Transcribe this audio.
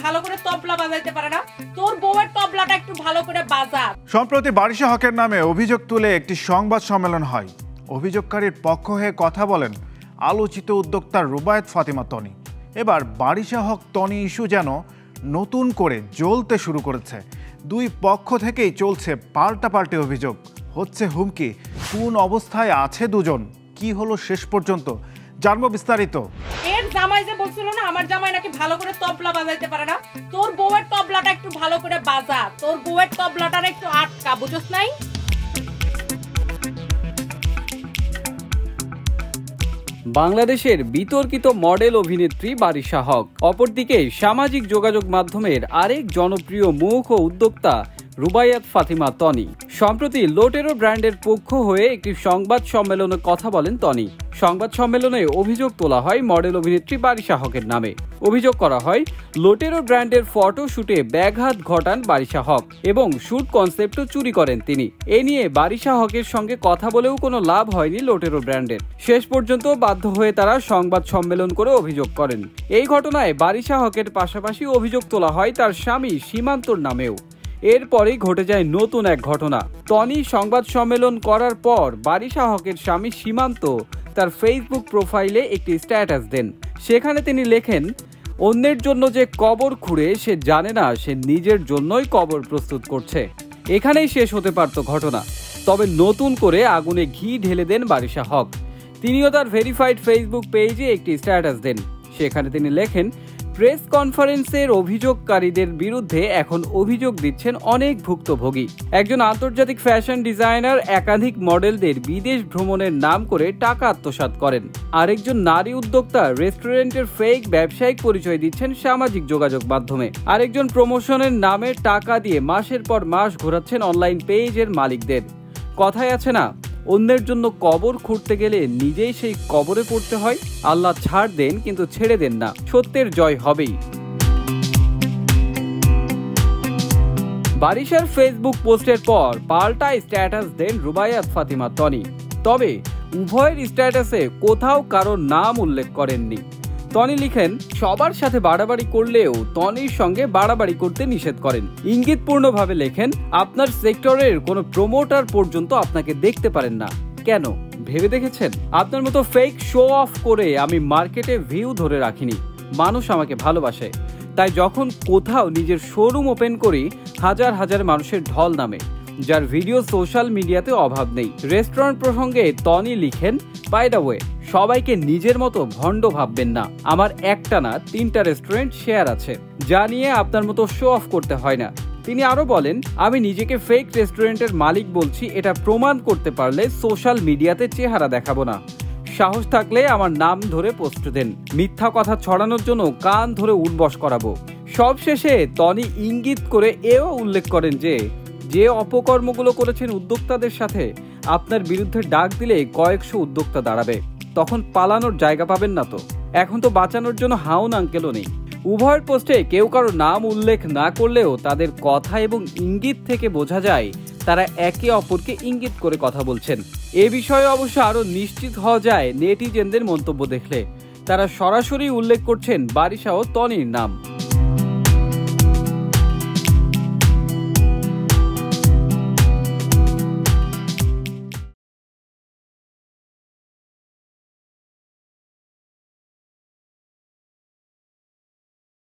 ভালো করে তবলা বাজাইতে পারে না, তোর বউয়ের তবলাটা একটু ভালো করে বাজা। সম্প্রতি বারিশা হকের নামে অভিযোগ তুলে একটি সংবাদ সম্মেলন হয়। অভিযোগকারীর পক্ষ হয়ে কথা বলেন আলোচিত উদ্যোক্তা রুবায়েত ফাতিমা তনি। এবার বারিশা হক তনি ইস্যু যেন নতুন করে জ্বলতে শুরু করেছে। দুই পক্ষ থেকেই চলছে পাল্টাপাল্টি অভিযোগ, হচ্ছে হুমকি। কোন অবস্থায় আছে দুজন, কি হলো শেষ পর্যন্ত, জানবো বিস্তারিত। এর জামাই যে বলছিল না আমার জামাই নাকি ভালো করে তবলা বাজাইতে পারে না, তোর বউয়ের তবলাটা একটু ভালো করে বাজা, তোর বউয়ের তবলাটার একটু আটকা, বুঝছ নাই? বাংলাদেশের বিতর্কিত মডেল অভিনেত্রী বারিশা হক, অপরদিকে সামাজিক যোগাযোগ মাধ্যমের আরেক জনপ্রিয় মুখ ও উদ্যোক্তা রুবায়েত ফাতিমা তনি। সম্প্রতি লোটেরো ব্র্যান্ডের পক্ষ হয়ে একটি সংবাদ সম্মেলনে কথা বলেন তনি। সংবাদ সম্মেলনে অভিযোগ তোলা হয় মডেল অভিনেত্রী বারিশা হকের নামে। অভিযোগ করা হয় লোটেরো ব্র্যান্ডের ফটো শুটে ব্যাঘাত ঘটান বারিশা হক এবং শুট কনসেপ্টও চুরি করেন তিনি। এ নিয়ে বারিশা হকের সঙ্গে কথা বলেও কোনো লাভ হয়নি লোটেরো ব্র্যান্ডের। শেষ পর্যন্ত বাধ্য হয়ে তারা সংবাদ সম্মেলন করে অভিযোগ করেন। এই ঘটনায় বারিশা হকের পাশাপাশি অভিযোগ তোলা হয় তার স্বামী সীমান্তর নামেও। এরপরেই ঘটে যায় নতুন এক ঘটনা। তনি সংবাদ সম্মেলন করার পর বারিশা হকের স্বামী সীমান্ত তার ফেসবুক প্রোফাইলে একটি স্ট্যাটাস দেন। সেখানে তিনি লেখেন, অন্যের জন্য যে কবর খুঁড়ে সে জানে না সে নিজের জন্যই কবর প্রস্তুত করছে। এখানেই শেষ হতে পারত ঘটনা, তবে নতুন করে আগুনে ঘি ঢেলে দেন বারিশা হক। তিনিও তার ভেরিফাইড ফেসবুক পেজে একটি স্ট্যাটাস দেন। সেখানে তিনি লেখেন, প্রেস কনফারেন্সের অভিযোগকারীদের বিরুদ্ধে এখন অভিযোগ দিচ্ছেন অনেক ভুক্তভোগী। একজন আন্তর্জাতিক ফ্যাশন ডিজাইনার একাধিক মডেলদের বিদেশ ভ্রমণের নাম করে টাকা আত্মসাৎ করেন। আরেকজন নারী উদ্যোক্তা রেস্টুরেন্টের ফেক ব্যবসায়িক পরিচয় দিচ্ছেন সামাজিক যোগাযোগ মাধ্যমে। আরেকজন প্রমোশনের নামে টাকা দিয়ে মাসের পর মাস ঘোরাচ্ছেন অনলাইন পেজের মালিকদের। কথায় আছে না, অন্যের জন্য কবর খুঁড়তে গেলে নিজেই সেই কবরে পড়তে হয়। আল্লাহ ছাড় দেন কিন্তু ছেড়ে দেন না, সত্যের জয় হবেই। বারিশার ফেসবুক পোস্টের পর পাল্টা স্ট্যাটাস দেন রুবায়েত ফাতিমা তনি। তবে উভয়ের স্ট্যাটাসে কোথাও কারোর নাম উল্লেখ করেননি। তনি লিখেন, সবার সাথে বাড়াবাড়ি করলেও তনির সঙ্গে বাড়াবাড়ি করতে নিষেধ করেন। ইঙ্গিতপূর্ণভাবে লেখেন, আপনার সেক্টরের কোনো প্রমোটার পর্যন্ত আপনাকে দেখতে পারেন না। কেন ভেবে দেখেছেন? আপনার মতো ফেক শো অফ করে আমি মার্কেটে ভিউ ধরে রাখিনি। মানুষ আমাকে ভালোবাসে, তাই যখন কোথাও নিজের শোরুম ওপেন করি হাজার হাজার মানুষের ঢল নামে, যার ভিডিও সোশ্যাল মিডিয়াতে অভাব নেই। রেস্টুরেন্ট প্রসঙ্গে তনি লিখেন, বাই দ্য ওয়ে, সবাইকে নিজের মতো ভণ্ড ভাববেন না। আমার একটা না 3টা রেস্টুরেন্ট শেয়ার আছে, যা নিয়ে আপনার মতো শো অফ করতে হয় না। তিনি আরো বলেন, আমি নিজেকে ফেক রেস্টুরেন্টের মালিক বলছি, এটা প্রমাণ করতে পারলে সোশ্যাল মিডিয়াতে চেহারা দেখাবো না। সাহস থাকলে আমার নাম ধরে পোস্ট দেন, মিথ্যা কথা ছড়ানোর জন্য কান ধরে উঠবস করাবো। সবশেষে তনি ইঙ্গিত করে এও উল্লেখ করেন যে অপকর্মগুলো করেছেন উদ্যোক্তাদের সাথে, আপনার বিরুদ্ধে ডাক দিলে কয়েকশো উদ্যোক্তা দাঁড়াবে, তখন পালানোর জায়গা পাবেন না। তো এখন তো বাঁচানোর জন্য হাউন আঙ্কেলও নেই। উভয়ের পোস্টে কেউ কারো নাম উল্লেখ না করলেও তাদের কথা এবং ইঙ্গিত থেকে বোঝা যায় তারা একে অপরকে ইঙ্গিত করে কথা বলছেন। এ বিষয়ে অবশ্য আরো নিশ্চিত হওয়া যায় নেটিজেনদের মন্তব্য দেখলে। তারা সরাসরি উল্লেখ করছেন বারিশা ও তনির নাম।